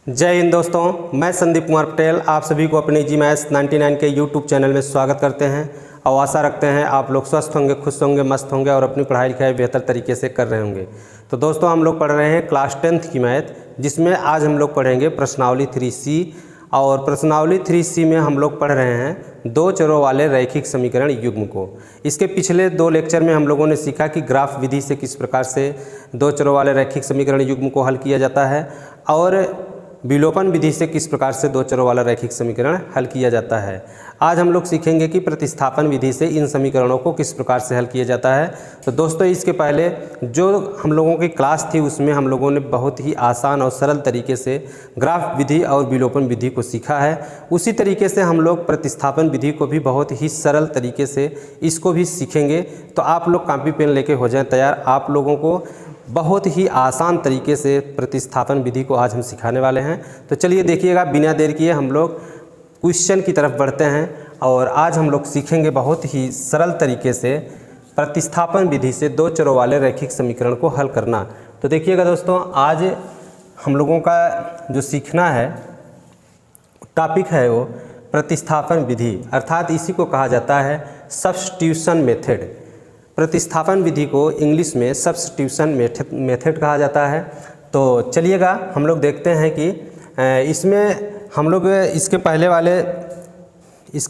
जय हिंद दोस्तों, मैं संदीप कुमार पटेल आप सभी को अपने जी मैथ्स 99 के यूट्यूब चैनल में स्वागत करते हैं और आशा रखते हैं आप लोग स्वस्थ होंगे, खुश होंगे, मस्त होंगे और अपनी पढ़ाई लिखाई बेहतर तरीके से कर रहे होंगे। तो दोस्तों हम लोग पढ़ रहे हैं क्लास 10th की मैथ, जिसमें आज हम लोग पढ़ेंगे प्रश्नावली 3C। और प्रश्नावली 3C में हम लोग पढ़ रहे हैं दो चरों वाले रैखिक समीकरण युग्म को। इसके पिछले दो लेक्चर में हम लोगों ने सीखा कि ग्राफ विधि से किस प्रकार से दो चरों वाले रैखिक समीकरण युग्म को हल किया जाता है और विलोपन विधि से किस प्रकार से दो चरों वाला रैखिक समीकरण हल किया जाता है। आज हम लोग सीखेंगे कि प्रतिस्थापन विधि से इन समीकरणों को किस प्रकार से हल किया जाता है। तो दोस्तों इसके पहले जो हम लोगों की क्लास थी उसमें हम लोगों ने बहुत ही आसान और सरल तरीके से ग्राफ विधि और विलोपन विधि को सीखा है। उसी तरीके से हम लोग प्रतिस्थापन विधि को भी बहुत ही सरल तरीके से इसको भी सीखेंगे। तो आप लोग कॉपी पेन लेके हो जाएं तैयार। आप लोगों को बहुत ही आसान तरीके से प्रतिस्थापन विधि को आज हम सिखाने वाले हैं। तो चलिए देखिएगा, बिना देर किए हम लोग क्वेश्चन की तरफ बढ़ते हैं और आज हम लोग सीखेंगे बहुत ही सरल तरीके से प्रतिस्थापन विधि से दो चरों वाले रैखिक समीकरण को हल करना। तो देखिएगा दोस्तों, आज हम लोगों का जो सीखना है टॉपिक है वो प्रतिस्थापन विधि, अर्थात इसी को कहा जाता है सब्स्टिट्यूशन मेथड। प्रतिस्थापन विधि को इंग्लिश में सब्स्टिट्यूशन मेथड कहा जाता है। तो चलिएगा हम लोग देखते हैं कि इसमें हम लोग इसके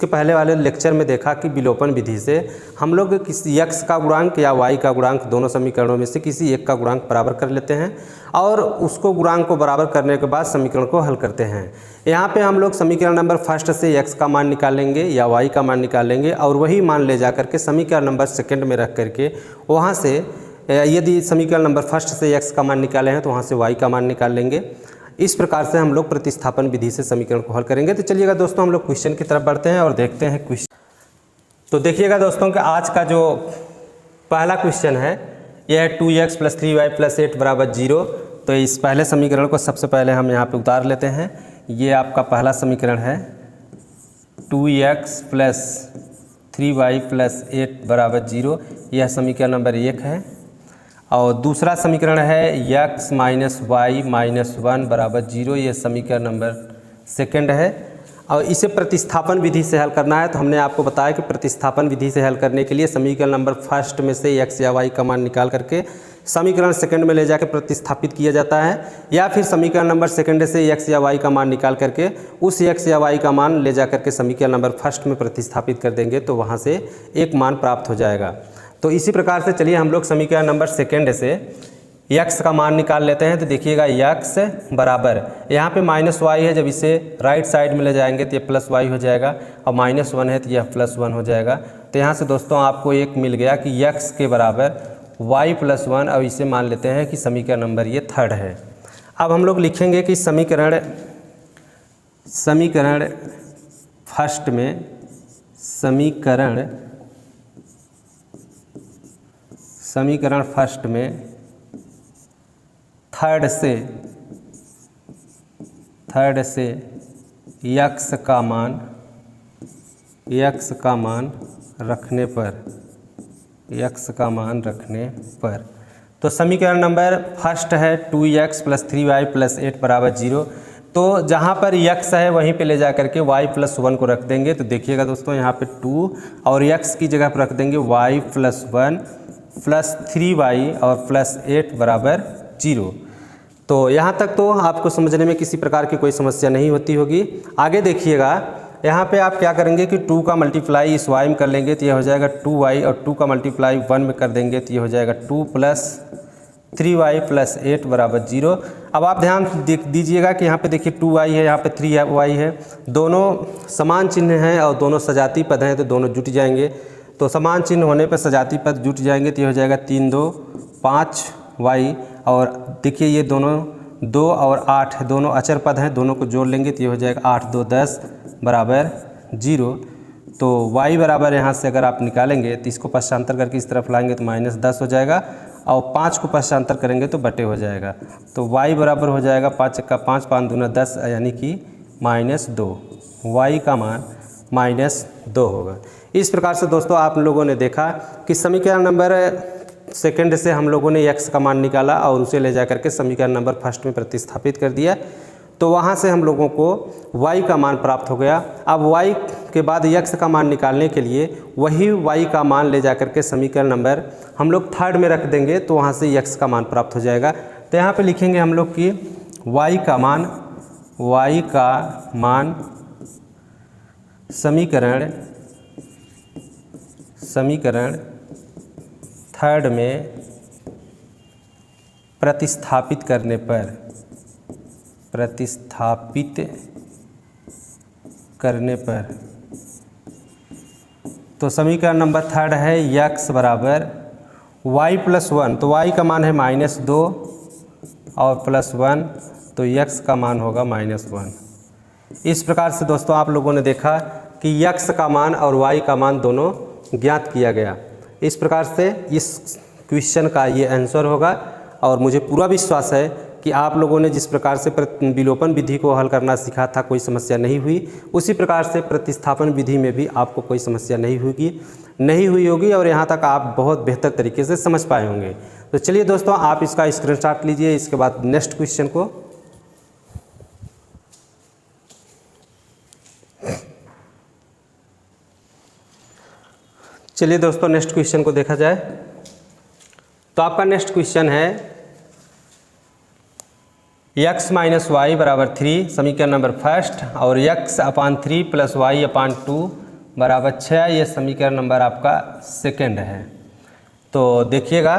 पहले वाले लेक्चर में देखा कि विलोपन विधि से हम लोग किसी x का गुणांक या y का गुणांक दोनों समीकरणों में से किसी एक का गुणांक बराबर कर लेते हैं और उसको गुणांक को बराबर करने के बाद समीकरण को हल करते हैं। यहाँ पे हम लोग समीकरण नंबर फर्स्ट से x का मान निकालेंगे या y का मान निकालेंगे और वही मान ले जा करके समीकरण नंबर सेकंड में रख करके वहाँ से यदि समीकरण नंबर फर्स्ट से x का मान निकाले हैं तो वहाँ से y का मान निकाल लेंगे। इस प्रकार से हम लोग प्रतिस्थापन विधि से समीकरण को हल करेंगे। तो चलिएगा दोस्तों हम लोग क्वेश्चन की तरफ बढ़ते हैं और देखते हैं क्वेश्चन। तो देखिएगा दोस्तों कि आज का जो पहला क्वेश्चन है यह है 2x + 3y + 8 = 0। तो इस पहले समीकरण को सबसे पहले हम यहाँ पे उतार लेते हैं। ये आपका पहला समीकरण है 2x + 3y + 8 = 0। यह समीकरण नंबर 1 है। और दूसरा समीकरण है x - y - 1 = 0। ये समीकरण नंबर सेकंड है और इसे प्रतिस्थापन विधि से हल करना है। तो हमने आपको बताया कि प्रतिस्थापन विधि से हल करने के लिए समीकरण नंबर फर्स्ट में से x या y का मान निकाल करके समीकरण सेकंड में ले जाकर प्रतिस्थापित किया जाता है, या फिर समीकरण नंबर सेकंड से x या y का मान निकाल करके उस x या y का मान ले जा करके समीकरण नंबर फर्स्ट में प्रतिस्थापित कर देंगे तो वहाँ से एक मान प्राप्त हो जाएगा। तो इसी प्रकार से चलिए हम लोग समीकरण नंबर सेकंड से x का मान निकाल लेते हैं। तो देखिएगा x बराबर यहाँ पे -y है, जब इसे राइट साइड में ले जाएंगे तो ये +y हो जाएगा और -1 है तो यह +1 हो जाएगा। तो यहाँ से दोस्तों आपको एक मिल गया कि x के बराबर y + 1। अब इसे मान लेते हैं कि समीकरण नंबर ये थर्ड है। अब हम लोग लिखेंगे कि समीकरण फर्स्ट में समीकरण फर्स्ट में थर्ड से x का मान रखने पर तो समीकरण नंबर फर्स्ट है 2x + 3y + 8 = 0। तो जहाँ पर x है वहीं पे ले जा करके y + 1 को रख देंगे। तो देखिएगा दोस्तों यहाँ पे 2 और x की जगह पर रख देंगे y + 1 + 3y और +8 = 0। तो यहाँ तक तो आपको समझने में किसी प्रकार की कोई समस्या नहीं होती होगी। आगे देखिएगा, यहाँ पे आप क्या करेंगे कि 2 का मल्टीप्लाई इस y में कर लेंगे तो यह हो जाएगा 2y और 2 का मल्टीप्लाई 1 में कर देंगे तो ये हो जाएगा 2 + 3y + 8 = 0। अब आप ध्यान दीजिएगा कि यहाँ पे देखिए 2y है, यहाँ पे 3y है, दोनों समान चिन्ह हैं और दोनों सजातीय पद हैं तो दोनों जुट जाएंगे। तो समान चिन्ह होने पर सजातीय पद जुट जाएंगे तो ये हो जाएगा 3 2 5y। और देखिए ये दोनों 2 और 8 दोनों अचर पद हैं, दोनों को जोड़ लेंगे तो ये हो जाएगा 8 2 10 = 0। तो y बराबर यहाँ से अगर आप निकालेंगे तो इसको पश्चांतर करके इस तरफ लाएंगे तो -10 हो जाएगा और 5 को पश्चांतर करेंगे तो बटे हो जाएगा। तो y बराबर हो जाएगा 5 × 5 5 दूना 10 यानी कि -2। y का मान -2 होगा। इस प्रकार से दोस्तों आप लोगों ने देखा कि समीकरण नंबर सेकंड से हम लोगों ने x का मान निकाला और उसे ले जा करके समीकरण नंबर फर्स्ट में प्रतिस्थापित कर दिया। तो वहाँ से हम लोगों को y का मान प्राप्त हो गया। अब y के बाद x का मान निकालने के लिए वही y का मान ले जाकर के समीकरण नंबर हम लोग थर्ड में रख देंगे, तो वहाँ से x का मान प्राप्त हो जाएगा। तो यहाँ पे लिखेंगे हम लोग कि y का मान समीकरण थर्ड में प्रतिस्थापित करने पर तो समीकरण नंबर थर्ड है x बराबर y प्लस 1, तो y का मान है -2 और +1, तो x का मान होगा -1। इस प्रकार से दोस्तों आप लोगों ने देखा कि x का मान और y का मान दोनों ज्ञात किया गया। इस प्रकार से इस क्वेश्चन का ये आंसर होगा और मुझे पूरा विश्वास है कि आप लोगों ने जिस प्रकार से विलोपन विधि को हल करना सीखा था, कोई समस्या नहीं हुई, उसी प्रकार से प्रतिस्थापन विधि में भी आपको कोई समस्या नहीं हुई होगी और यहाँ तक आप बहुत बेहतर तरीके से समझ पाए होंगे। तो चलिए दोस्तों, आप इसका स्क्रीनशॉट लीजिए। इसके बाद नेक्स्ट क्वेश्चन को चलिए दोस्तों नेक्स्ट क्वेश्चन को देखा जाए। तो आपका नेक्स्ट क्वेश्चन है x माइनस वाई बराबर 3 समीकरण नंबर फर्स्ट और x/3 प्लस y/2 बराबर 6, ये समीकरण नंबर आपका सेकंड है। तो देखिएगा,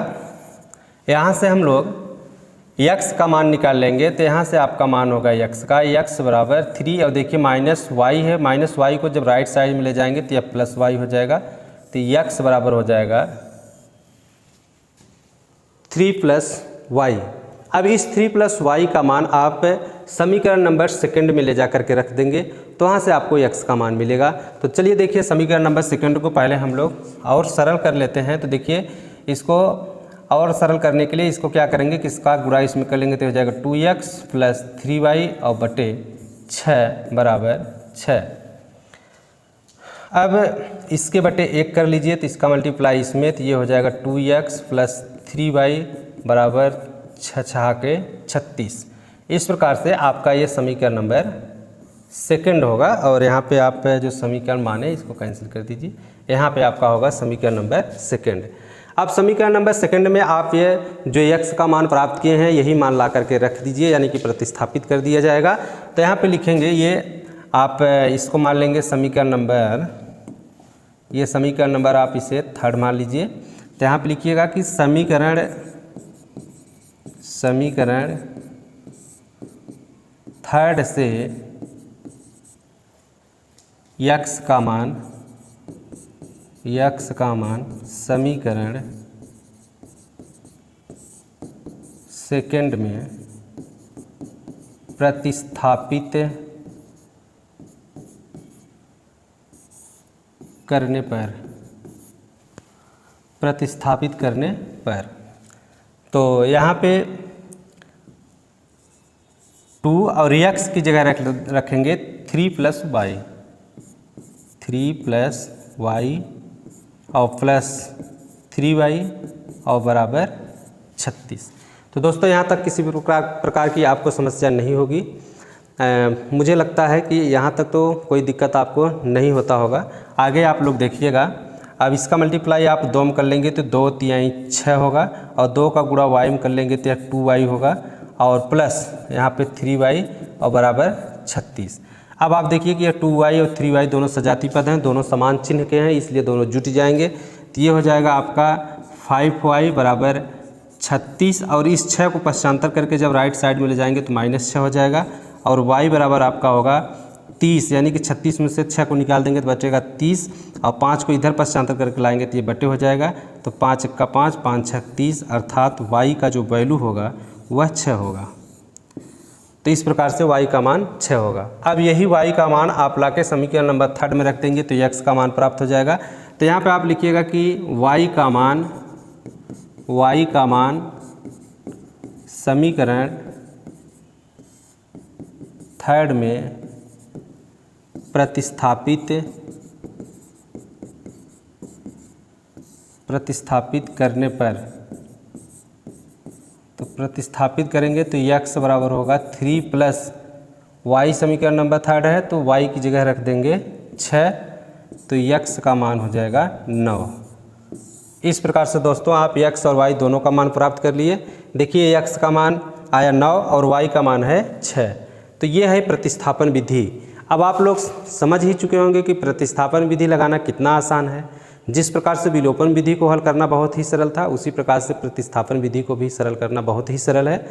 यहाँ से हम लोग x का मान निकाल लेंगे, तो यहाँ से आपका मान होगा x का, x बराबर 3 और देखिए माइनस वाई है, माइनस वाई को जब राइट साइड में ले जाएंगे तो यह प्लस वाई हो जाएगा, तो x बराबर हो जाएगा 3 + y। अब इस 3 + y का मान आप समीकरण नंबर सेकंड में ले जा करके रख देंगे, तो वहाँ से आपको x का मान मिलेगा। तो चलिए देखिए, समीकरण नंबर सेकंड को पहले हम लोग और सरल कर लेते हैं। तो देखिए, इसको और सरल करने के लिए इसको क्या करेंगे कि इसका गुणा इसमें कर लेंगे, तो हो जाएगा 2x + 3y और बटे 6 बराबर 6। अब इसके बटे 1 कर लीजिए, तो इसका मल्टीप्लाई इसमें, तो ये हो जाएगा 2x + 3y बराबर 6 के 36। इस प्रकार से आपका ये समीकरण नंबर सेकंड होगा और यहाँ पे आप जो समीकरण मान है इसको कैंसिल कर दीजिए, यहाँ पे आपका होगा समीकरण नंबर सेकंड। अब समीकरण नंबर सेकंड में आप ये जो x का मान प्राप्त किए हैं यही मान ला करके रख दीजिए, यानी कि प्रतिस्थापित कर दिया जाएगा। तो यहाँ पे लिखेंगे, ये आप इसको मान लेंगे समीकरण नंबर, ये समीकरण नंबर आप इसे थर्ड मान लीजिए। तो यहाँ पे लिखिएगा कि समीकरण थर्ड से x का मान समीकरण सेकंड में प्रतिस्थापित करने पर तो यहाँ पे 2 और x की जगह रखेंगे 3 + y और प्लस 3y और बराबर 36। तो दोस्तों, यहाँ तक किसी भी प्रकार की आपको समस्या नहीं होगी। मुझे लगता है कि यहाँ तक तो कोई दिक्कत आपको नहीं होता होगा। आगे आप लोग देखिएगा, अब इसका मल्टीप्लाई आप 2 में कर लेंगे तो 2 × 3 = 6 होगा और 2 का गुणा y में कर लेंगे तो 2y होगा और प्लस यहाँ पे 3y और बराबर 36। अब आप देखिए कि ये 2y और 3y दोनों सजाती पद हैं, दोनों समान चिन्ह के हैं, इसलिए दोनों जुट जाएंगे। तो ये हो जाएगा आपका 5y बराबर 36 और इस 6 को पश्चांतर करके जब राइट साइड में ले जाएंगे तो -6 हो जाएगा और y बराबर आपका होगा 30, यानी कि 36 में से 6 को निकाल देंगे तो बचेगा 30 और 5 को इधर पश्चांतर करके लाएंगे तो ये बटे हो जाएगा। तो 5 × 5 = 5 × 6 = 30, अर्थात y का जो वैल्यू होगा वह 6 होगा। तो इस प्रकार से y का मान 6 होगा। अब यही y का मान आप लाके समीकरण नंबर थर्ड में रख देंगे तो x का मान प्राप्त हो जाएगा। तो यहाँ पे आप लिखिएगा कि y का मान समीकरण थर्ड में प्रतिस्थापित करने पर, तो प्रतिस्थापित करेंगे तो x बराबर होगा 3 + y समीकरण नंबर थर्ड है तो y की जगह रख देंगे 6, तो x का मान हो जाएगा 9। इस प्रकार से दोस्तों आप x और y दोनों का मान प्राप्त कर लिए। देखिए x का मान आया 9 और y का मान है 6, तो ये है प्रतिस्थापन विधि। अब आप लोग समझ ही चुके होंगे कि प्रतिस्थापन विधि लगाना कितना आसान है। जिस प्रकार से विलोपन विधि को हल करना बहुत ही सरल था, उसी प्रकार से प्रतिस्थापन विधि को भी सरल करना बहुत ही सरल है।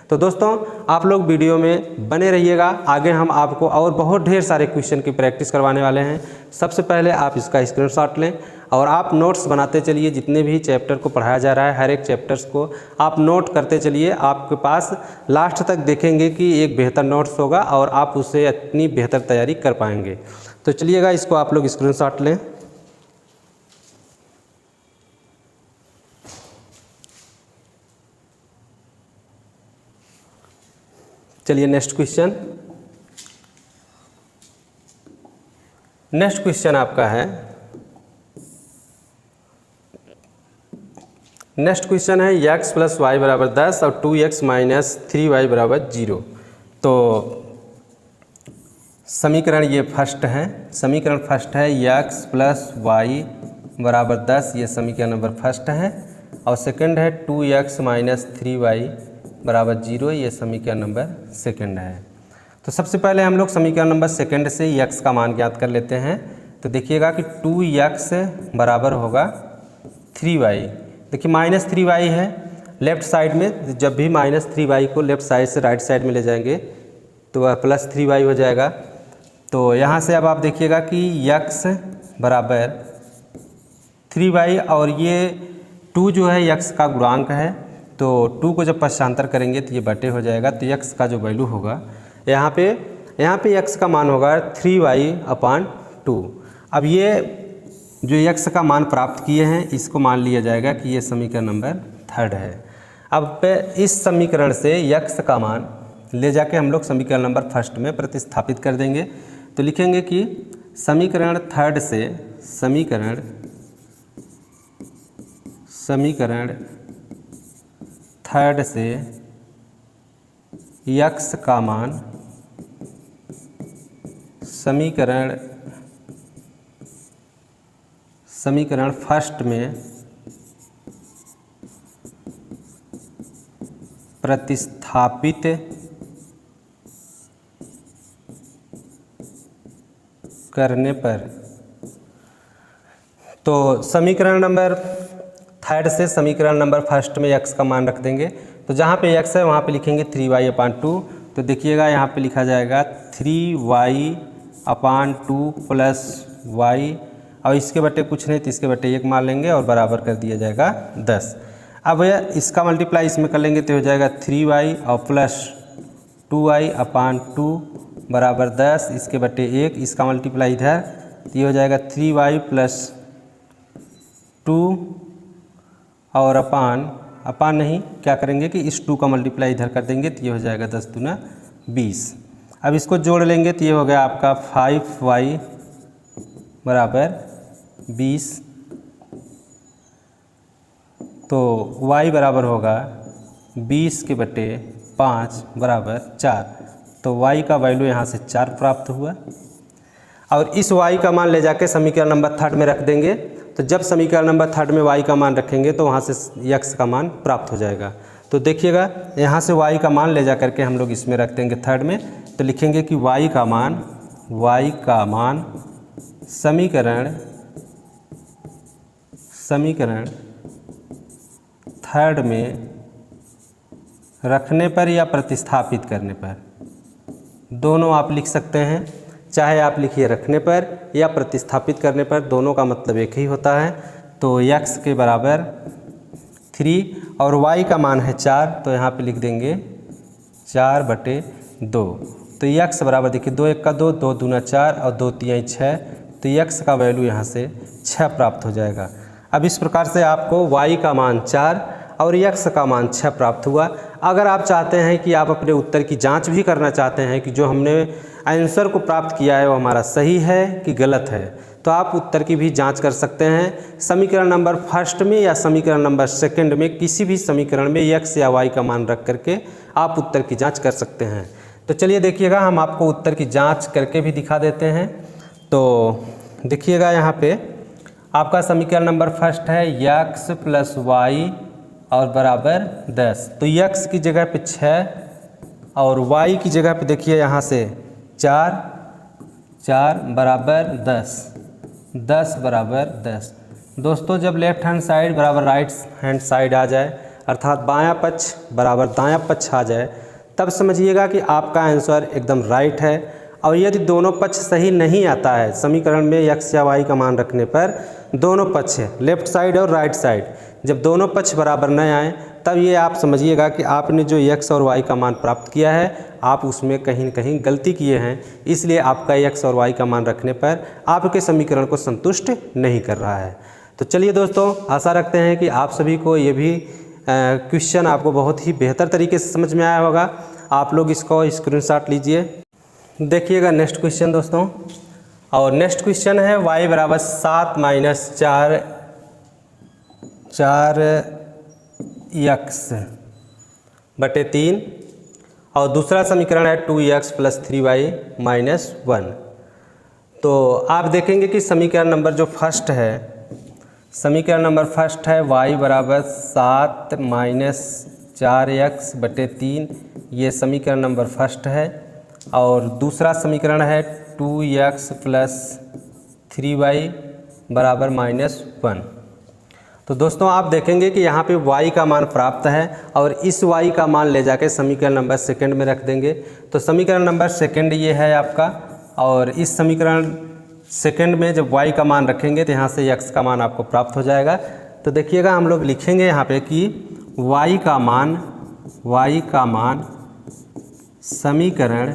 तो दोस्तों आप लोग वीडियो में बने रहिएगा, आगे हम आपको और बहुत ढेर सारे क्वेश्चन की प्रैक्टिस करवाने वाले हैं। सबसे पहले आप इसका स्क्रीनशॉट लें और आप नोट्स बनाते चलिए। जितने भी चैप्टर को पढ़ाया जा रहा है हर एक चैप्टर्स को आप नोट करते चलिए। आपके पास लास्ट तक देखेंगे कि एक बेहतर नोट्स होगा और आप उससे इतनी बेहतर तैयारी कर पाएंगे। तो चलिएगा इसको आप लोग स्क्रीनशॉट लें। चलिए नेक्स्ट क्वेश्चन आपका है, x + y = 10 और 2x - 3y = 0। तो समीकरण ये फर्स्ट है, समीकरण फर्स्ट है x + y = 10, ये समीकरण नंबर फर्स्ट है। और सेकंड है 2x - 3y = 0, ये समीकरण नंबर सेकंड है। तो सबसे पहले हम लोग समीकरण नंबर सेकंड से x का मान ज्ञात कर लेते हैं। तो देखिएगा कि 2x बराबर होगा 3y। देखिए -3y है लेफ़्ट साइड में, जब भी -3y को लेफ़्ट साइड से राइट साइड में ले जाएंगे तो वह +3y हो जाएगा। तो यहाँ से अब आप देखिएगा कि x बराबर 3y और ये 2 जो है x का गुणांक है, तो 2 को जब पक्षांतर करेंगे तो ये बटे हो जाएगा। तो x का जो वैल्यू होगा यहाँ पे x का मान होगा 3y/2। अब ये जो x का मान प्राप्त किए हैं इसको मान लिया जाएगा कि ये समीकरण नंबर थर्ड है। अब इस समीकरण से x का मान ले जाके हम लोग समीकरण नंबर फर्स्ट में प्रतिस्थापित कर देंगे। तो लिखेंगे कि समीकरण थर्ड से x का मान समीकरण फर्स्ट में प्रतिस्थापित करने पर, तो समीकरण नंबर थर्ड से समीकरण नंबर फर्स्ट में x का मान रख देंगे। तो जहाँ पे x है वहाँ पे लिखेंगे 3y/2। तो देखिएगा यहाँ पे लिखा जाएगा 3y/2 + y, और इसके बटे कुछ नहीं तो इसके बटे 1 मान लेंगे और बराबर कर दिया जाएगा 10। अब इसका मल्टीप्लाई इसमें कर लेंगे तो हो जाएगा 3y और प्लस 2y/2 बराबर 10, इसके बटे 1, इसका मल्टीप्लाई इधर तो ये हो जाएगा 3y + 2 और अपान नहीं क्या करेंगे कि इस 2 का मल्टीप्लाई इधर कर देंगे तो ये हो जाएगा 10 दूना 20। अब इसको जोड़ लेंगे तो ये हो गया आपका 5y = 20। तो y बराबर होगा 20/5 = 4। तो y का वैल्यू यहाँ से 4 प्राप्त हुआ। और इस y का मान ले जाके समीकरण नंबर थर्ड में रख देंगे। तो जब समीकरण नंबर थर्ड में y का मान रखेंगे तो वहाँ से x का मान प्राप्त हो जाएगा। तो देखिएगा यहाँ से y का मान ले जा करके हम लोग इसमें रख देंगे थर्ड में। तो लिखेंगे कि y का मान समीकरण थर्ड में रखने पर या प्रतिस्थापित करने पर, दोनों आप लिख सकते हैं। चाहे आप लिखिए रखने पर या प्रतिस्थापित करने पर, दोनों का मतलब एक ही होता है। तो x के बराबर 3 और y का मान है 4, तो यहाँ पे लिख देंगे 4/2। तो x बराबर देखिए 2 × 1 = 2, 2 दूना 4 और 2 × 3 = 6। तो x का वैल्यू यहाँ से 6 प्राप्त हो जाएगा। अब इस प्रकार से आपको y का मान 4 और x का मान 6 प्राप्त हुआ। अगर आप चाहते हैं कि आप अपने उत्तर की जांच भी करना चाहते हैं कि जो हमने आंसर को प्राप्त किया है वो हमारा सही है कि गलत है, तो आप उत्तर की भी जांच कर सकते हैं। समीकरण नंबर फर्स्ट में या समीकरण नंबर सेकंड में किसी भी समीकरण में x या y का मान रख करके आप उत्तर की जांच कर सकते हैं। तो चलिए देखिएगा, हम आपको उत्तर की जांच करके भी दिखा देते हैं। तो देखिएगा यहाँ पे आपका समीकरण नंबर फर्स्ट है x प्लस वाई और बराबर 10। तो x की जगह पे 6 और y की जगह पे देखिए यहाँ से 4 बराबर 10 बराबर 10। दोस्तों जब लेफ्ट हैंड साइड बराबर राइट हैंड साइड आ जाए, अर्थात बायां पक्ष बराबर दायां पक्ष आ जाए, तब समझिएगा कि आपका आंसर एकदम राइट है। और यदि दोनों पक्ष सही नहीं आता है समीकरण में x या y का मान रखने पर, दोनों पक्ष है लेफ्ट साइड और राइट साइड, जब दोनों पक्ष बराबर न आए तब ये आप समझिएगा कि आपने जो x और y का मान प्राप्त किया है आप उसमें कहीं न कहीं गलती किए हैं, इसलिए आपका x और y का मान रखने पर आपके समीकरण को संतुष्ट नहीं कर रहा है। तो चलिए दोस्तों, आशा रखते हैं कि आप सभी को ये भी क्वेश्चन आपको बहुत ही बेहतर तरीके से समझ में आया होगा। आप लोग इसको स्क्रीनशॉट लीजिए। देखिएगा नेक्स्ट क्वेश्चन दोस्तों, और नेक्स्ट क्वेश्चन है y बराबर 7 माइनस 4x बटे 3 और दूसरा समीकरण है 2x प्लस 3y माइनस 1। तो आप देखेंगे कि समीकरण नंबर जो फर्स्ट है, समीकरण नंबर फर्स्ट है y बराबर 7 माइनस 4x बटे 3, ये समीकरण नंबर फर्स्ट है। और दूसरा समीकरण है 2x प्लस 3y बराबर माइनस 1। तो दोस्तों आप देखेंगे कि यहाँ पे y का मान प्राप्त है और इस y का मान ले जाके समीकरण नंबर सेकंड में रख देंगे। तो समीकरण नंबर सेकंड ये है आपका, और इस समीकरण सेकंड में जब y का मान रखेंगे तो यहाँ से x का मान आपको प्राप्त हो जाएगा। तो देखिएगा हम लोग लिखेंगे यहाँ पे कि y का मान समीकरण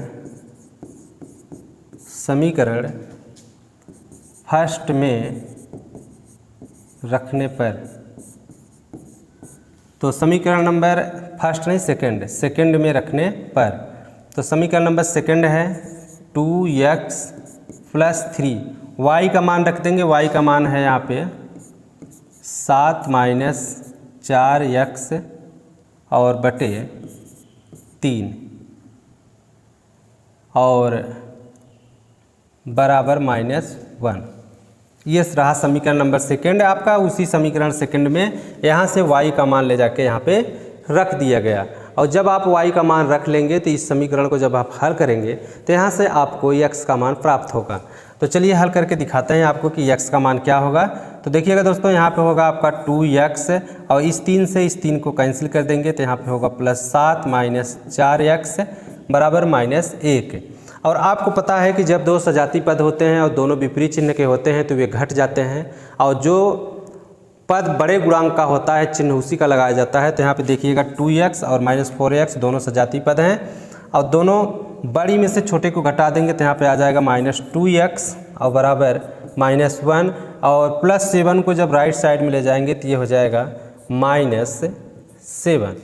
फर्स्ट में रखने पर, तो समीकरण नंबर फर्स्ट नहीं सेकंड में रखने पर, तो समीकरण नंबर सेकंड है 2x प्लस 3, y का मान रख देंगे, y का मान है यहाँ पे 7 माइनस 4x और बटे 3 और बराबर माइनस 1। ये रहा समीकरण नंबर सेकंड आपका। उसी समीकरण सेकंड में यहाँ से y का मान ले जाके यहाँ पे रख दिया गया। और जब आप y का मान रख लेंगे तो इस समीकरण को जब आप हल करेंगे तो यहाँ से आपको x का मान प्राप्त होगा। तो चलिए हल करके दिखाते हैं आपको कि x का मान क्या होगा। तो देखिएगा दोस्तों, यहाँ पे होगा आपका 2x और इस 3 से इस 3 को कैंसिल कर देंगे तो यहाँ पे होगा प्लस 7 माइनस 4x बराबर माइनस 1। और आपको पता है कि जब दो सजाती पद होते हैं और दोनों विपरीत चिन्ह के होते हैं तो वे घट जाते हैं, और जो पद बड़े गुणांक का होता है चिन्ह उसी का लगाया जाता है। तो यहाँ पे देखिएगा 2x और माइनस 4x दोनों सजाती पद हैं, और दोनों बड़ी में से छोटे को घटा देंगे तो यहाँ पे आ जाएगा माइनस 2x और बराबर माइनस 1, और प्लस 7 को जब राइट साइड में ले जाएंगे तो ये हो जाएगा माइनस 7।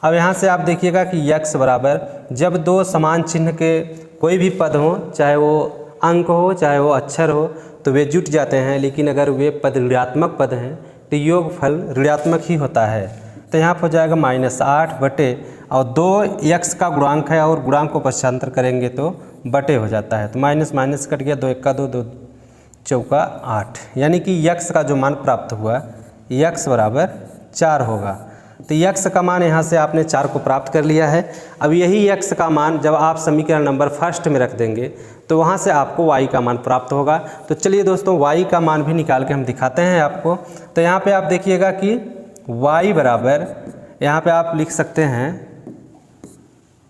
अब यहाँ से आप देखिएगा कि x बराबर, जब दो समान चिन्ह के कोई भी पद हो, चाहे वो अंक हो चाहे वो अक्षर हो, तो वे जुट जाते हैं। लेकिन अगर वे पद ऋणात्मक पद हैं तो योगफल ऋणात्मक ही होता है। तो यहाँ पर हो जाएगा माइनस 8 बटे, और 2x का गुणांक है और गुणांक को पक्षांतर करेंगे तो बटे हो जाता है। तो माइनस माइनस कट गया, 2 1 2 2 चौका 8, यानी कि x का जो मान प्राप्त हुआ x बराबर 4 होगा। तो x का मान यहाँ से आपने 4 को प्राप्त कर लिया है। अब यही x का मान जब आप समीकरण नंबर फर्स्ट में रख देंगे तो वहाँ से आपको y का मान प्राप्त होगा। तो चलिए दोस्तों, y का मान भी निकाल के हम दिखाते हैं आपको। तो यहाँ पे आप देखिएगा कि y बराबर, यहाँ पे आप लिख सकते हैं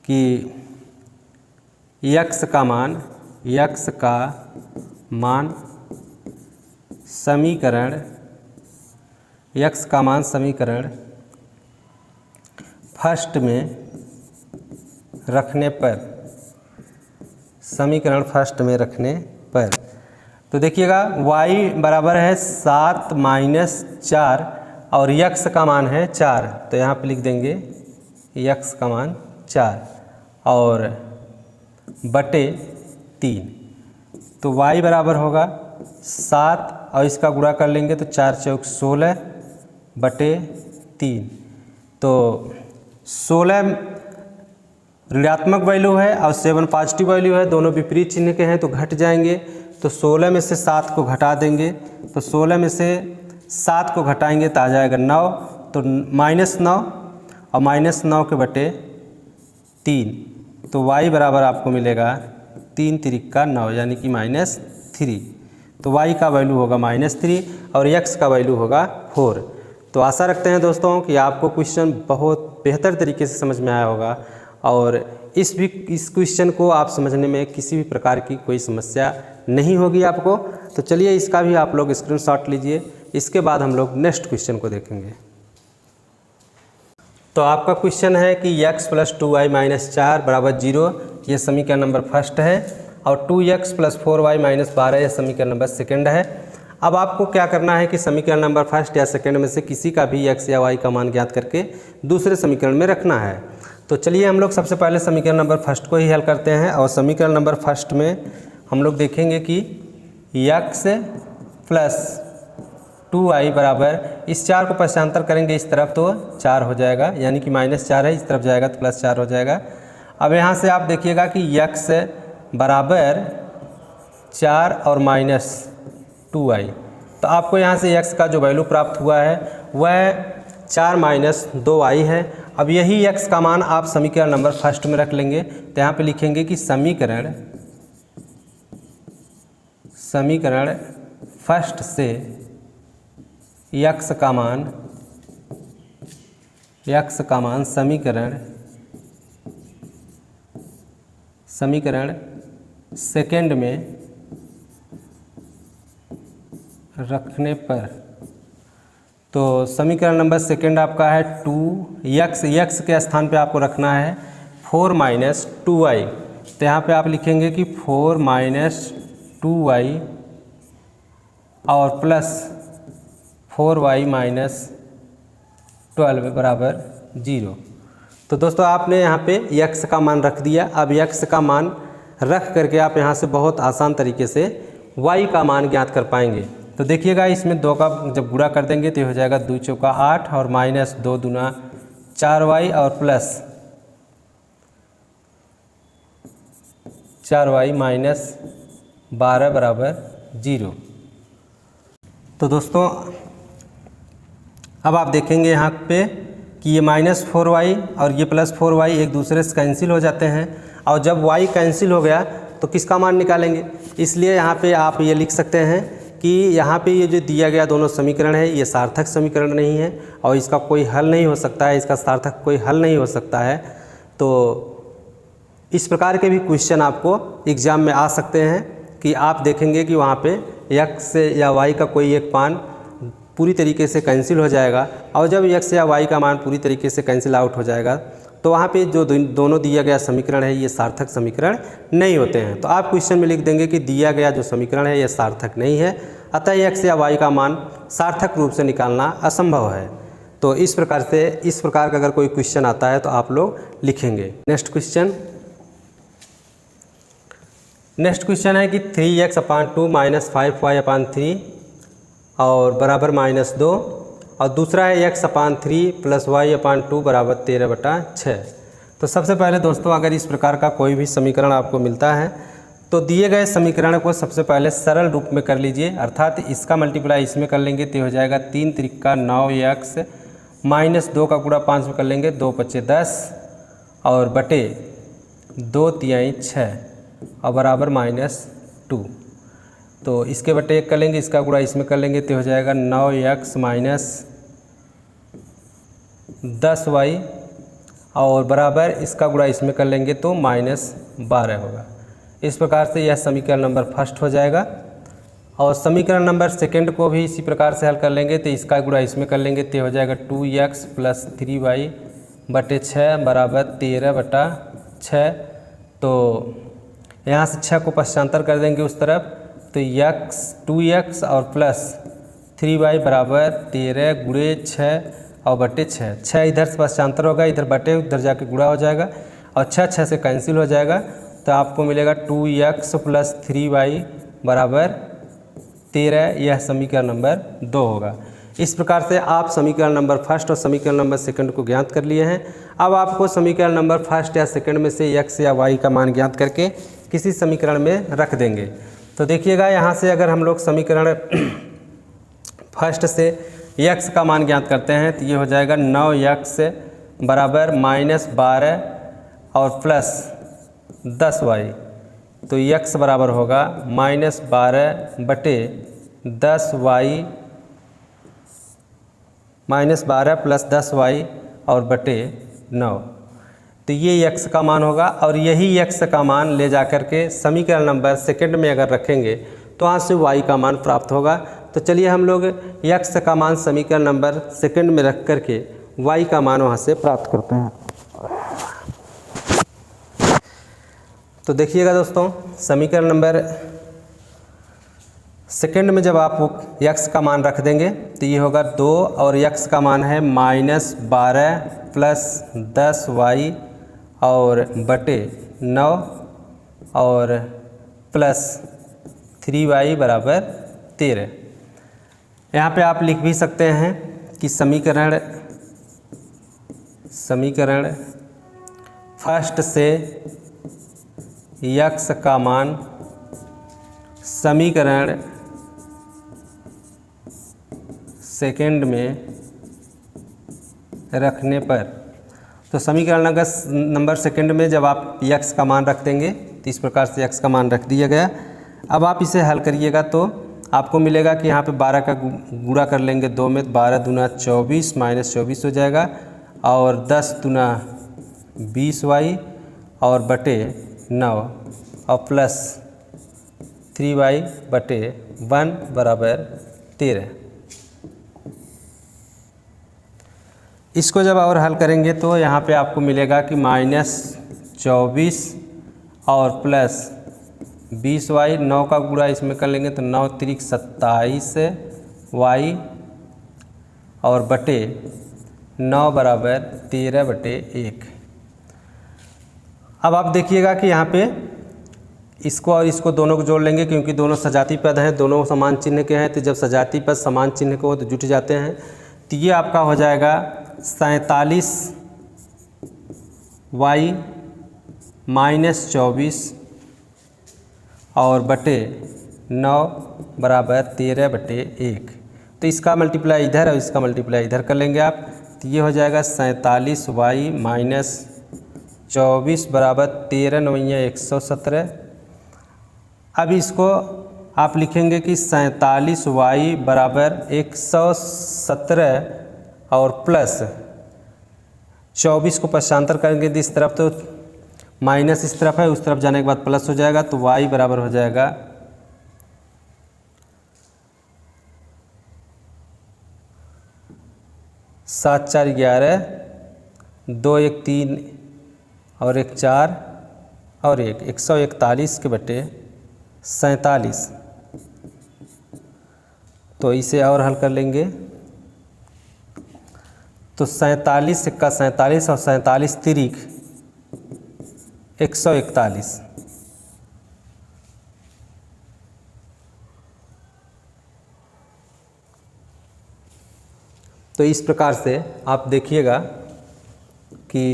कि x का मान समीकरण फर्स्ट में रखने पर, समीकरण फर्स्ट में रखने पर, तो देखिएगा y बराबर है 7 माइनस 4 और x का मान है 4, तो यहाँ पे लिख देंगे x का मान 4 और बटे 3। तो y बराबर होगा 7 और इसका गुणा कर लेंगे तो 4 चौक 16 बटे 3। तो 16 ऋणात्मक वैल्यू है और 7 पॉजिटिव वैल्यू है, दोनों विपरीत चिन्ह के हैं तो घट जाएंगे। तो 16 में से 7 को घटा देंगे, तो 16 में से 7 को घटाएंगे तो आ जाएगा 9, तो -9 और -9 के बटे 3, तो y बराबर आपको मिलेगा 3 तिरिका 9 यानी कि -3। तो y का वैल्यू होगा -3 और x का वैल्यू होगा 4। तो आशा रखते हैं दोस्तों कि आपको क्वेश्चन बहुत बेहतर तरीके से समझ में आया होगा और इस क्वेश्चन को आप समझने में किसी भी प्रकार की कोई समस्या नहीं होगी आपको। तो चलिए इसका भी आप लोग स्क्रीनशॉट लीजिए, इसके बाद हम लोग नेक्स्ट क्वेश्चन को देखेंगे। तो आपका क्वेश्चन है कि x + 2y - 4 = 0, ये समीकरण नंबर फर्स्ट है, और 2x + 4y - 12 यह समीकरण नंबर सेकंड है। अब आपको क्या करना है कि समीकरण नंबर फर्स्ट या सेकंड में से किसी का भी x या y का मान ज्ञात करके दूसरे समीकरण में रखना है। तो चलिए हम लोग सबसे पहले समीकरण नंबर फर्स्ट को ही हल करते हैं, और समीकरण नंबर फर्स्ट में हम लोग देखेंगे कि x + 2y बराबर, इस 4 को पक्षांतर करेंगे इस तरफ तो 4 हो जाएगा, यानी कि -4 है, इस तरफ जाएगा तो +4 हो जाएगा। अब यहाँ से आप देखिएगा कि x बराबर 4 और -2y, तो आपको यहाँ से x का जो वैल्यू प्राप्त हुआ है वह 4 - 2y है। अब यही x का मान आप समीकरण नंबर फर्स्ट में रख लेंगे, तो यहाँ पे लिखेंगे कि समीकरण फर्स्ट से x का मान समीकरण सेकंड में रखने पर, तो समीकरण नंबर सेकंड आपका है 2x के स्थान पे आपको रखना है 4 - 2y, तो यहाँ पे आप लिखेंगे कि 4 - 2y और प्लस 4y - 12 बराबर 0। तो दोस्तों आपने यहाँ पे x का मान रख दिया। अब x का मान रख करके आप यहाँ से बहुत आसान तरीके से y का मान ज्ञात कर पाएंगे। तो देखिएगा इसमें 2 का जब गुणा कर देंगे तो हो जाएगा 2 चौका 8 और -2 दूना 4y और प्लस 4y - 12 बराबर 0। तो दोस्तों अब आप देखेंगे यहाँ पे कि ये -4y और ये +4y एक दूसरे से कैंसिल हो जाते हैं, और जब y कैंसिल हो गया तो किसका मान निकालेंगे। इसलिए यहाँ पे आप ये लिख सकते हैं कि यहाँ पे ये जो दिया गया दोनों समीकरण है ये सार्थक समीकरण नहीं है और इसका कोई हल नहीं हो सकता है, इसका सार्थक कोई हल नहीं हो सकता है। तो इस प्रकार के भी क्वेश्चन आपको एग्ज़ाम में आ सकते हैं कि आप देखेंगे कि वहाँ पे x या y का कोई एक मान पूरी तरीके से कैंसिल हो जाएगा, और जब x या y का मान पूरी तरीके से कैंसिल आउट हो जाएगा तो वहाँ पे जो दोनों दिया गया समीकरण है ये सार्थक समीकरण नहीं होते हैं। तो आप क्वेश्चन में लिख देंगे कि दिया गया जो समीकरण है ये सार्थक नहीं है, अतः x या y का मान सार्थक रूप से निकालना असंभव है। तो इस प्रकार का अगर कोई क्वेश्चन आता है तो आप लोग लिखेंगे। नेक्स्ट क्वेश्चन है कि 3x/2 - 5y/3 और बराबर -2, और दूसरा है x/3 + y/2 बराबर 13/6। तो सबसे पहले दोस्तों अगर इस प्रकार का कोई भी समीकरण आपको मिलता है तो दिए गए समीकरण को सबसे पहले सरल रूप में कर लीजिए, अर्थात इसका मल्टीप्लाई इसमें कर लेंगे तो हो जाएगा 3 त्रिका 9x -2 का गुणा 5 में कर लेंगे 2 × 5 = 10 और बटे 2 × 6 और बराबर -2। तो इसके बटे 1 कर लेंगे, इसका गुणा इसमें कर लेंगे तो हो जाएगा 9x - 10y और बराबर इसका गुणा इसमें कर लेंगे तो -12 होगा। इस प्रकार से यह समीकरण नंबर फर्स्ट हो जाएगा। और समीकरण नंबर सेकंड को भी इसी प्रकार से हल कर लेंगे तो इसका गुणा इसमें कर लेंगे तो हो जाएगा 2x + 3y/6 बराबर 13/6। तो यहाँ से 6 को पक्षांतर कर देंगे उस तरफ, तो 2x और प्लस 3y बराबर 13 × 6 और बटे 6। 6 इधर से पक्षांतर होगा, इधर बटे उधर जाके गुणा हो जाएगा और 6 से कैंसिल हो जाएगा, तो आपको मिलेगा 2x + 3y बराबर 13। यह समीकरण नंबर 2 होगा। इस प्रकार से आप समीकरण नंबर फर्स्ट और समीकरण नंबर सेकंड को ज्ञात कर लिए हैं। अब आपको समीकरण नंबर फर्स्ट या सेकंड में से x या y का मान ज्ञात करके किसी समीकरण में रख देंगे। तो देखिएगा यहाँ से अगर हम लोग समीकरण फर्स्ट से x का मान ज्ञात करते हैं तो ये हो जाएगा 9x बराबर -12 और प्लस 10y। तो x बराबर होगा -12 बटे 10y, -12 प्लस 10y और बटे 9। तो ये x का मान होगा और यही x का मान ले जा कर के समीकरण नंबर सेकंड में अगर रखेंगे तो वहाँ से y का मान प्राप्त होगा। तो चलिए हम लोग x का मान समीकरण नंबर सेकंड में रख कर के y का मान वहाँ से प्राप्त करते हैं। तो देखिएगा दोस्तों, समीकरण नंबर सेकंड में जब आप x का मान रख देंगे तो ये होगा 2 और x का मान है -12 प्लस 10y और बटे 9 और प्लस 3y बराबर 13। यहाँ पे आप लिख भी सकते हैं कि समीकरण फर्स्ट से x का मान समीकरण सेकंड में रखने पर, तो समीकरण नंबर सेकंड में जब आप x का मान रख देंगे तो इस प्रकार से x का मान रख दिया गया। अब आप इसे हल करिएगा तो आपको मिलेगा कि यहाँ पे 12 का गुणा कर लेंगे 2 में, 12 दूना 24 -24 हो जाएगा और 10 दूना 20y और बटे 9 और प्लस 3y बटे 1 बराबर 13। इसको जब और हल करेंगे तो यहाँ पे आपको मिलेगा कि -24 और प्लस 20y, 9 का गुणा इसमें कर लेंगे तो 9 त्रिक 27y और बटे 9 बराबर 13 बटे 1। अब आप देखिएगा कि यहाँ पे इसको और इसको दोनों को जोड़ लेंगे क्योंकि दोनों सजाती पद हैं, दोनों समान चिन्ह के हैं। तो जब सजाती पद समान चिन्ह के हो तो जुट जाते हैं। तो ये आपका हो जाएगा 47y -24 और बटे 9 बराबर 13 बटे 1। तो इसका मल्टीप्लाई इधर और इसका मल्टीप्लाई इधर कर लेंगे आप। तो ये हो जाएगा 47y -24 बराबर 13 9 117। अब इसको आप लिखेंगे कि 47y बराबर 117 और प्लस 24 को पक्षांतर करेंगे तो इस तरफ, तो माइनस इस तरफ है, उस तरफ जाने के बाद प्लस हो जाएगा। तो y बराबर हो जाएगा 7 4 11, 2 1 3 और 1 4 और 1 141 के बटे 47। तो इसे और हल कर लेंगे तो 47 का 47 और 47 तिरिक 141। तो इस प्रकार से आप देखिएगा कि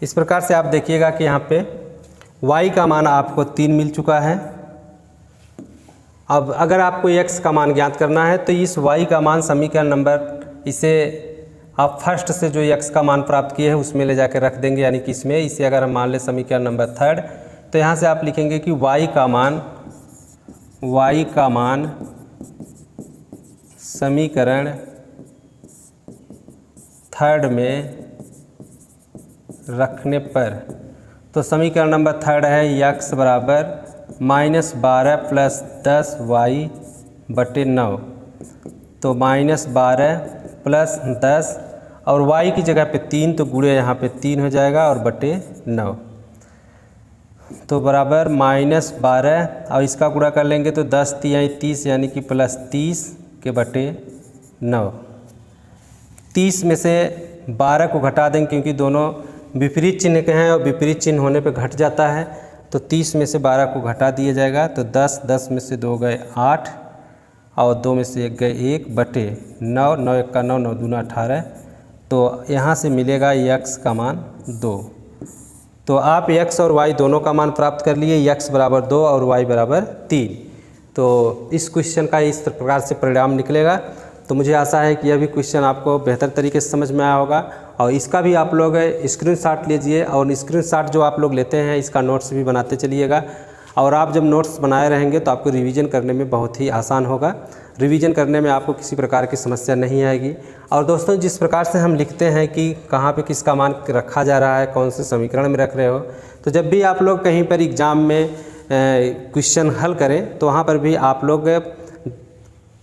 इस प्रकार से आप देखिएगा कि यहाँ पे y का मान आपको 3 मिल चुका है। अब अगर आपको x का मान ज्ञात करना है तो इस y का मान समीकरण नंबर, इसे आप फर्स्ट से जो x का मान प्राप्त किए हैं उसमें ले जाकर रख देंगे, यानी कि इसमें, इसे अगर हम मान लें समीकरण नंबर थर्ड, तो यहाँ से आप लिखेंगे कि y का मान समीकरण थर्ड में रखने पर, तो समीकरण नंबर थर्ड है x बराबर -12 प्लस 10y बटे 9। तो -12 प्लस 10 और y की जगह पे 3, तो गुणे यहाँ पे 3 हो जाएगा और बटे 9। तो बराबर -12 और इसका गुणा कर लेंगे तो 10 3 30 यानी कि प्लस 30 के बटे 9। 30 में से 12 को घटा देंगे क्योंकि दोनों विपरीत चिन्ह के हैं और विपरीत चिन्ह होने पे घट जाता है, तो 30 में से 12 को घटा दिया जाएगा, तो 10, 10 में से 2 गए 8 और 2 में से 1 गए 1 बटे 9, 9 1 का 9, 9 दूना 18, तो यहाँ से मिलेगा x का मान 2। तो आप x और y दोनों का मान प्राप्त कर लिए, x बराबर 2 और y बराबर 3। तो इस क्वेश्चन का इस प्रकार से परिणाम निकलेगा। तो मुझे आशा है कि यह भी क्वेश्चन आपको बेहतर तरीके से समझ में आया होगा, और इसका भी आप लोग स्क्रीनशॉट लीजिए, और स्क्रीनशॉट जो आप लोग लेते हैं इसका नोट्स भी बनाते चलिएगा। और आप जब नोट्स बनाए रहेंगे तो आपको रिवीजन करने में बहुत ही आसान होगा, रिवीजन करने में आपको किसी प्रकार की समस्या नहीं आएगी। और दोस्तों, जिस प्रकार से हम लिखते हैं कि कहाँ पे किसका मान रखा जा रहा है, कौन से समीकरण में रख रहे हो, तो जब भी आप लोग कहीं पर एग्ज़ाम में क्वेश्चन हल करें तो वहाँ पर भी आप लोग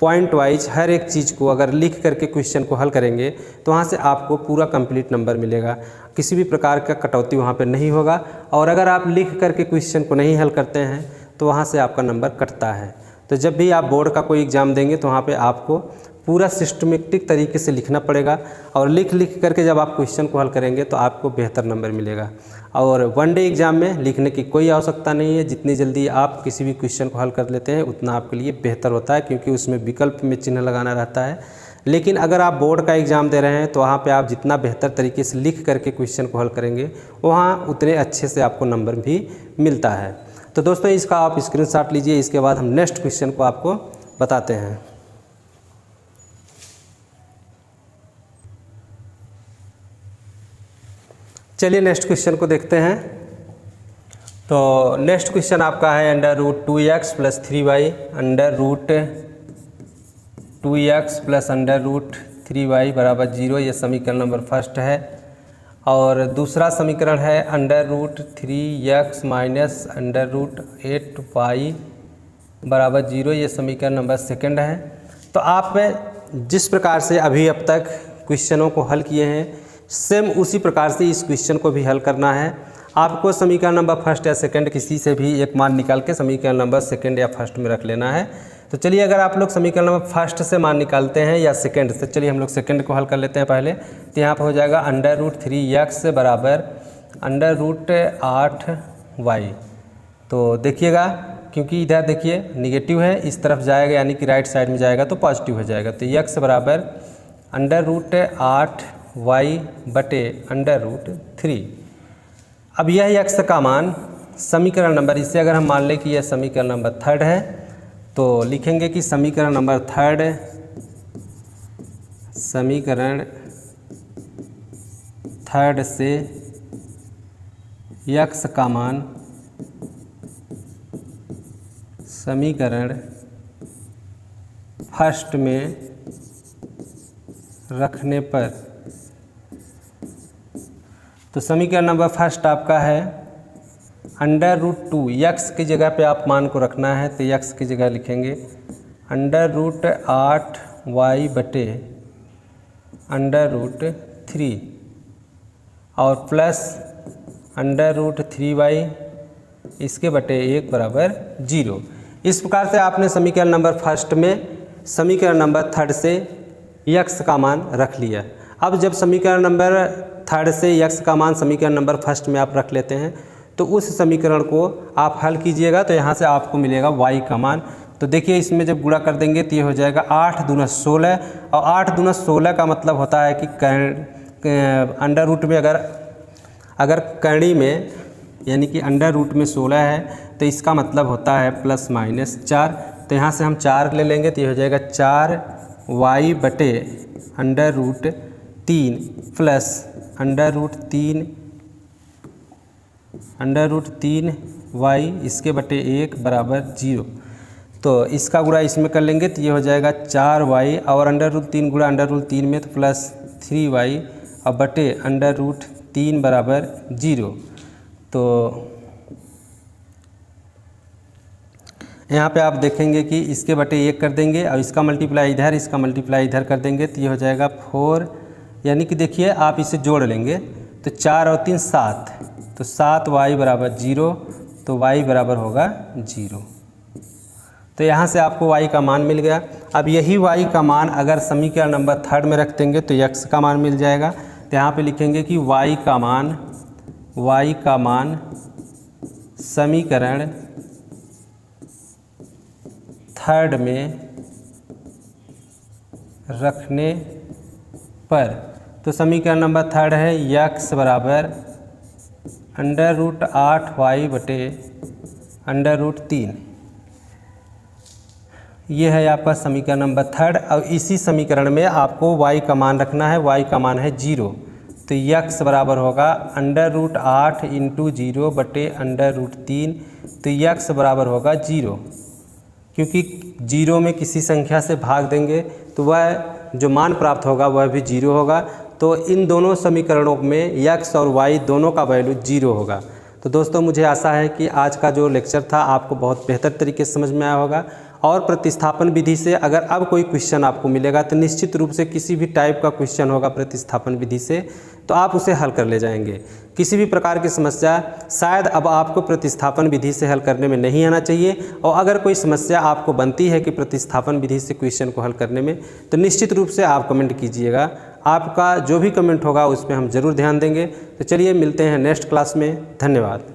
पॉइंट वाइज हर एक चीज़ को अगर लिख करके क्वेश्चन को हल करेंगे तो वहाँ से आपको पूरा कंप्लीट नंबर मिलेगा, किसी भी प्रकार का कटौती वहाँ पे नहीं होगा। और अगर आप लिख करके क्वेश्चन को नहीं हल करते हैं तो वहाँ से आपका नंबर कटता है। तो जब भी आप बोर्ड का कोई एग्ज़ाम देंगे तो वहाँ पे आपको पूरा सिस्टमेटिक तरीके से लिखना पड़ेगा, और लिख करके जब आप क्वेश्चन को हल करेंगे तो आपको बेहतर नंबर मिलेगा। और वनडे एग्ज़ाम में लिखने की कोई आवश्यकता नहीं है, जितनी जल्दी आप किसी भी क्वेश्चन को हल कर लेते हैं उतना आपके लिए बेहतर होता है, क्योंकि उसमें विकल्प में चिन्ह लगाना रहता है। लेकिन अगर आप बोर्ड का एग्ज़ाम दे रहे हैं तो वहाँ पे आप जितना बेहतर तरीके से लिख करके क्वेश्चन को हल करेंगे वहाँ उतने अच्छे से आपको नंबर भी मिलता है। तो दोस्तों, इसका आप स्क्रीनशॉट लीजिए, इसके बाद हम नेक्स्ट क्वेश्चन को आपको बताते हैं। चलिए नेक्स्ट क्वेश्चन को देखते हैं। तो नेक्स्ट क्वेश्चन आपका है √2x + 3y √2x + √3y बराबर 0। ये समीकरण नंबर फर्स्ट है। और दूसरा समीकरण है √3x - √8y बराबर 0। ये समीकरण नंबर सेकंड है। तो आप जिस प्रकार से अभी अब तक क्वेश्चनों को हल किए हैं, सेम उसी प्रकार से इस क्वेश्चन को भी हल करना है। आपको समीकरण नंबर फर्स्ट या सेकंड किसी से भी एक मान निकाल के समीकरण नंबर सेकंड या फर्स्ट में रख लेना है। तो चलिए, अगर आप लोग समीकरण नंबर फर्स्ट से मान निकालते हैं या सेकंड से, चलिए हम लोग सेकंड को हल कर लेते हैं पहले। तो यहाँ पर हो जाएगा √3x बराबर √8y। तो देखिएगा, क्योंकि इधर देखिए निगेटिव है, इस तरफ जाएगा यानी कि राइट साइड में जाएगा तो पॉजिटिव हो जाएगा। तो x बराबर √8y बटे √3। अब यह x का मान समीकरण नंबर, इसे अगर हम मान लें कि यह समीकरण नंबर थर्ड है तो लिखेंगे कि समीकरण नंबर थर्ड से x का मान समीकरण फर्स्ट में रखने पर, तो समीकरण नंबर फर्स्ट आपका है √2। x की जगह पे आप मान को रखना है, तो x की जगह लिखेंगे √8y बटे √3 और प्लस √3y इसके बटे 1 बराबर 0। इस प्रकार से आपने समीकरण नंबर फर्स्ट में समीकरण नंबर थर्ड से x का मान रख लिया। अब जब समीकरण नंबर थर्ड से x का मान समीकरण नंबर फर्स्ट में आप रख लेते हैं तो उस समीकरण को आप हल कीजिएगा, तो यहाँ से आपको मिलेगा y का मान। तो देखिए, इसमें जब गुणा कर देंगे तो ये हो जाएगा 8 दूना 16, और 8 दूना 16 का मतलब होता है कि अंडर रूट में अगर करणी में यानी कि अंडर रूट में 16 है तो इसका मतलब होता है ±4। तो यहाँ से हम 4 ले लेंगे तो ये हो जाएगा 4y बटे √3 प्लस √3y इसके बटे 1 बराबर 0। तो इसका गुणा इसमें कर लेंगे तो ये हो जाएगा 4y और √3 गुणा √3 में तो +3y और बटे √3 बराबर 0। तो यहाँ पे आप देखेंगे कि इसके बटे 1 कर देंगे और इसका मल्टीप्लाई इधर, इसका मल्टीप्लाई इधर कर देंगे तो ये हो जाएगा 4, यानी कि देखिए आप इसे जोड़ लेंगे तो 4 और 3 7, तो 7y बराबर 0, तो y बराबर होगा 0। तो यहाँ से आपको y का मान मिल गया। अब यही y का मान अगर समीकरण नंबर थर्ड में रख देंगे तो x का मान मिल जाएगा। तो यहाँ पे लिखेंगे कि y का मान y का मान समीकरण थर्ड में रखने पर, तो समीकरण नंबर थर्ड है x बराबर √8y बटे √3। ये है आपका समीकरण नंबर थर्ड। अब इसी समीकरण में आपको y का मान रखना है, y का मान है 0, तो x बराबर होगा √8 इंटू 0 बटे √3, तो x बराबर होगा 0, क्योंकि 0 में किसी संख्या से भाग देंगे तो वह जो मान प्राप्त होगा वह भी 0 होगा। तो इन दोनों समीकरणों में x और y दोनों का वैल्यू 0 होगा। तो दोस्तों मुझे आशा है कि आज का जो लेक्चर था आपको बहुत बेहतर तरीके से समझ में आया होगा। और प्रतिस्थापन विधि से अगर अब कोई क्वेश्चन आपको मिलेगा तो निश्चित रूप से किसी भी टाइप का क्वेश्चन होगा प्रतिस्थापन विधि से, तो आप उसे हल कर ले जाएंगे। किसी भी प्रकार की समस्या शायद अब आपको प्रतिस्थापन विधि से हल करने में नहीं आना चाहिए, और अगर कोई समस्या आपको बनती है कि प्रतिस्थापन विधि से क्वेश्चन को हल करने में, तो निश्चित रूप से आप कमेंट कीजिएगा। आपका जो भी कमेंट होगा उस पर हम ज़रूर ध्यान देंगे। तो चलिए मिलते हैं नेक्स्ट क्लास में। धन्यवाद।